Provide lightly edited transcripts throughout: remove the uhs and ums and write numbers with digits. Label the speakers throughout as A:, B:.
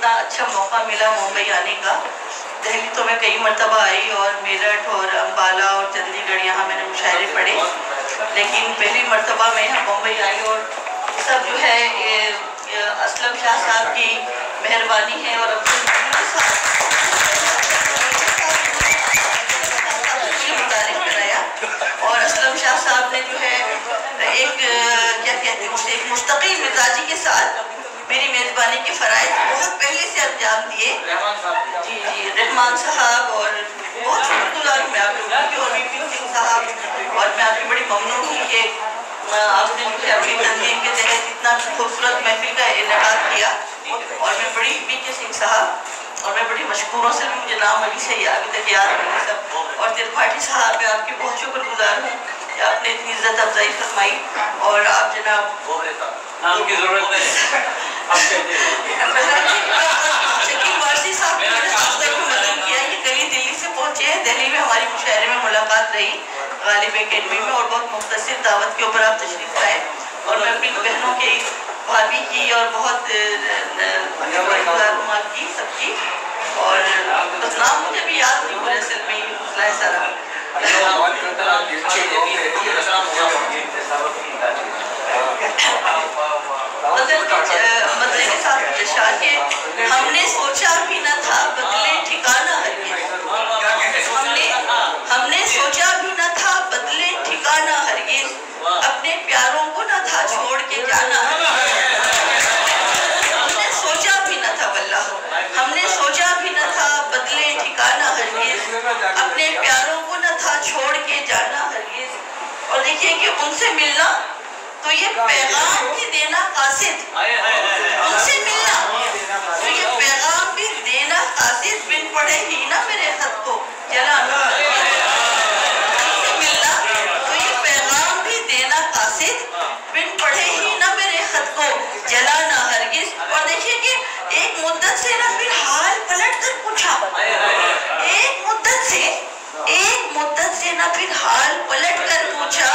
A: اتنا اچھا موقع ملا ممبئی آنے کا. دہلی تو میں کئی مرتبہ آئی اور میرٹھ اور امبالہ اور چندی گڑھ یہاں میں نے مشاعرے پڑھے, لیکن پہلی مرتبہ میں یہاں ممبئی آئی اور سب جو ہے یہ اسلم شاہ صاحب کی مہربانی ہے اور متعارف کرایا. اور اسلم شاہ صاحب نے جو ہے ایک کیا کہتے ہیں اسے ایک مستقل مزاجی کے ساتھ میری میزبانی کے فرائض بہت پہلے سے انجام دیے. جی رحمان صاحب اور بہت شکر گزار ہوں میں آپ لوگوں کی, اور وپن سنگھ صاحب, اور میں آپ کی بڑی ممنون ہوں کہ آپ نے جو ہے اپنی تنظیم کے تحت اتنا خوبصورت محفل کا انعقاد کیا. اور میں بڑی وی کے سنگھ صاحب اور میں بڑی مشکوروں سے بھی, مجھے نام ابھی سے ابھی تک یاد نہیں سب, اور ترپاٹھی صاحب میں آپ کی بہت شکر گزار ہوں کہ آپ نے اتنی عزت افزائی فرمائی. اور آپ جناب
B: نام کی ضرورت ہے
A: شکیل وارسی صاحب نے مدد کیا. یہ کلی دلی سے پہنچے ہیں, دہلی میں ہماری مشاعرے میں ملاقات رہی غالب اکیڈمی میں, اور بہت مختصر دعوت کے اوپر آپ تشریف لائے. اور میں اپنی بہنوں کی, بھابھی کی اور بہت گزار ہوں آپ کی سب کی. اور بس نام مجھے بھی یاد نہیں ہو رہا اصل میں, یہ مسئلہ ہے سارا. مدلے کے ساتھ اشار کے ہم نے سوچا بھی نہ تھا بدلے ٹھکانہ ہرگز, ہم نے سوچا بھی نہ تھا بدلے ٹھکانہ ہرگز, اپنے پیاروں کو نہ تھا چھوڑ کے جانا. ہم نے سوچا بھی نہ تھا, واللہ ہم نے سوچا بھی نہ تھا بدلے ٹھکانہ ہرگز, اپنے پیاروں کو نہ تھا چھوڑ کے جانا ہرگز. اور دیکھیے کہ ان سے ملنا تو یہ پیغام بھی دینا قاصد, ان سے ملنا تو یہ پیغام بھی دینا قاصد, بن پڑھے ہی نہ میرے خط کو جلانا. ان سے ملنا تو یہ پیغام بھی دینا قاصد, بن پڑھے ہی نہ میرے خط کو جلانا ہرگز. اور دیکھیے کہ ایک مدت سے نہ پھر حال پلٹ کر پوچھا, ایک مدت سے نہ پھر حال پلٹ کر پوچھا,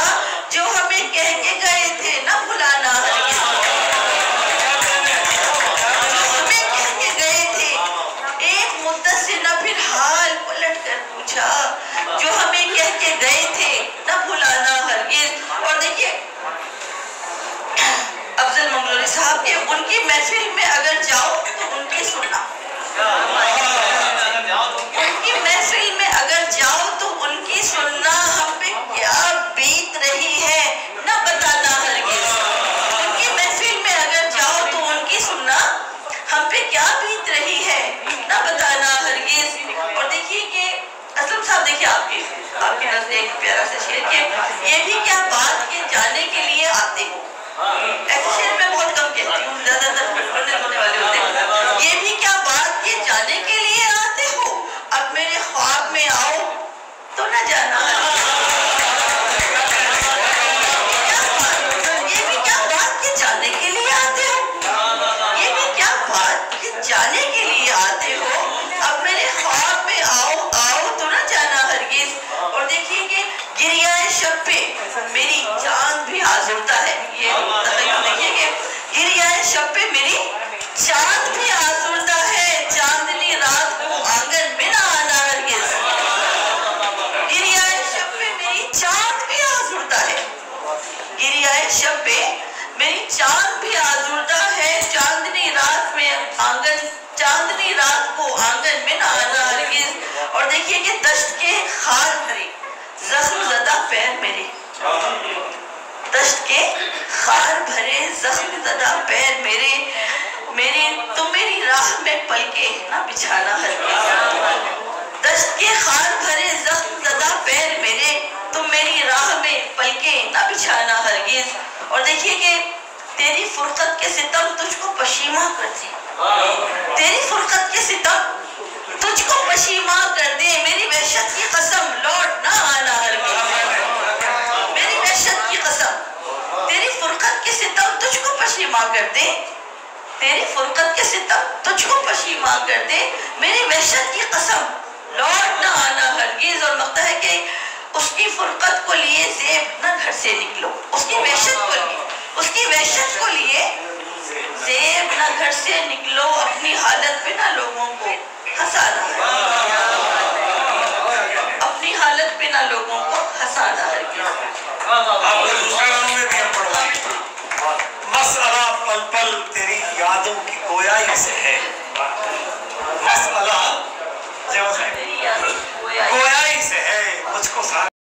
A: جو ہمیں کہہ کے گئے تھے نہ بھلانا ہرگز. جو ہمیں کہہ کے گئے تھے, ایک مدت سے نہ پھر حال پلٹ کر پوچھا, جو ہمیں کہہ کے گئے تھے نہ بھلانا ہرگز. اور دیکھیے افضل منگلوری صاحب کے ان کی محفل میں اگر جاؤ تو ان کی سننا, ان کی محفل میں اگر جاؤ تو ان کی سننا, ہم پہ کیا بیت رہی ہے نہ بتانا ہرگز. ان کی محفل میں اگر جاؤ تو ان کی سننا, ہم پہ کیا بیت رہی ہے نہ بتانا ہرگز. اور دیکھیے کہ اسلم صاحب, دیکھیے آپ کے نزد ایک پیارا سا شعر کہ یہ بھی کیا بات کے جانے کے لیے آتے ہو. ایسے شعر میں بہت کم کہتی ہوں, زیادہ تر پڑھنے ہونے والے ہوتے ہیں. یہ بھی کیا بات کے جانے کے لیے آتے ہو, اب میرے خواب میں آؤ تو نہ جانا ہرگز. یہ بھی کیا بات کے جانے کے لیے آتے ہو, یہ بھی کیا بات کے جانے کے لیے آتے ہو, اب میرے خواب میں آؤ تو نہ جانا ہرگز. اور دیکھیے کہ گریہ شب پہ میری چاند بھی آزردہ ہے. یہ دیکھیے کہ گریہ شب پہ میری چاند بھی آزردہ ہے, چاندنی رات کو آنگن میں نہ آنا ہرگز. گریہ شب پہ میری چاند بھی آزردہ ہے, گریہ شب پہ میری چاند بھی آزردہ ہے, چاندنی رات میں آنگن, چاندنی رات کو آنگن میں نہ آنا ہرگز. اور دیکھیے کہ دشت کے خار بھرے زخم زدہ پیر میرے, دشت کے خار بھرے زخم زدہ پیر میرے, تم میری راہ میں پلکے نہ بچھانا ہرگز. دشت کے خار بھرے زخم زدہ پیر میرے, تم میری راہ میں پلکے نہ بچھانا ہرگز. اور دیکھیے کہ تیری فرقت کے ستم تجھ کو پشیماں کر دے, تیری فرقت کے ستم تجھ کو پشیماں کر دے, میری وحشت کی قسم لوٹ نہ آنا ہرگز. میری وحشت کی قسم, تیری فرقت کے ستم تجھ کو پشیماں کر دے, تیری فرقت کے ستم تجھ کو پشیماں کر دے, میری وحشت کی قسم لوٹ نہ آنا ہرگز. اور لگتا ہے کہ اس کی فرقت کو لیے زیب نہ گھر سے نکلو, اس کی وحشت کو لیے, اس کی وحشت کو لیے زیب نہ گھر سے نکلو اپنی حالت پہ نہ لوگوں کو ہنسانا، اپنی حالت پہ نہ لوگوں کو